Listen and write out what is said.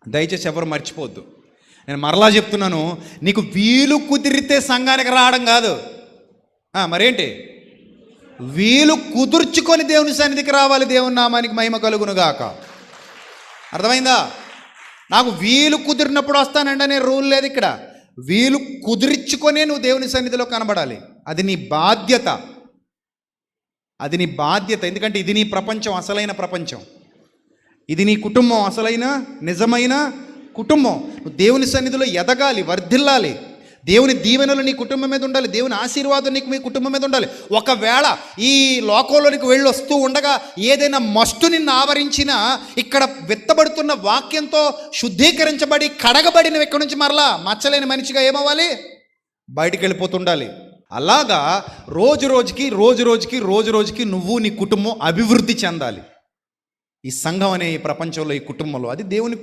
దయచేసి ఎవరు మర్చిపోవద్దు. నేను మరలా చెప్తున్నాను, నీకు వీలు కుదిరితే సంఘానికి రావడం కాదు. మరేంటి? వీలు కుదుర్చుకొని దేవుని సన్నిధికి రావాలి. దేవుని నామానికి మహిమ కలుగునుగాక. అర్థమైందా? నాకు వీలు కుదిరినప్పుడు వస్తానండి అనే రూల్ లేదు ఇక్కడ. వీలు కుదిర్చుకొనే నువ్వు దేవుని సన్నిధిలో కనబడాలి. అది నీ బాధ్యత. అది నీ బాధ్యత. ఎందుకంటే ఇది నీ ప్రపంచం, అసలైన ప్రపంచం. ఇది నీ కుటుంబం, అసలైన నిజమైన కుటుంబం. నువ్వు దేవుని సన్నిధిలో ఎదగాలి, వర్ధిల్లాలి. దేవుని దీవెనలు నీ కుటుంబం మీద ఉండాలి. దేవుని ఆశీర్వాదం నీకు మీ కుటుంబం మీద ఉండాలి. ఒకవేళ ఈ లోకంలోనికి వెళ్ళి వస్తూ ఉండగా ఏదైనా మస్టు నిన్ను ఆవరించినా, ఇక్కడ విత్తబడుతున్న వాక్యంతో శుద్ధీకరించబడి కడగబడిన ఇక్కడి నుంచి మరలా మచ్చలేని మనిషిగా ఏమవ్వాలి? బయటికి వెళ్ళిపోతుండాలి. అలాగా రోజు రోజుకి నువ్వు నీ కుటుంబం అభివృద్ధి చెందాలి. ఈ సంఘం అనే ఈ ప్రపంచంలో, ఈ కుటుంబంలో. అది దేవుని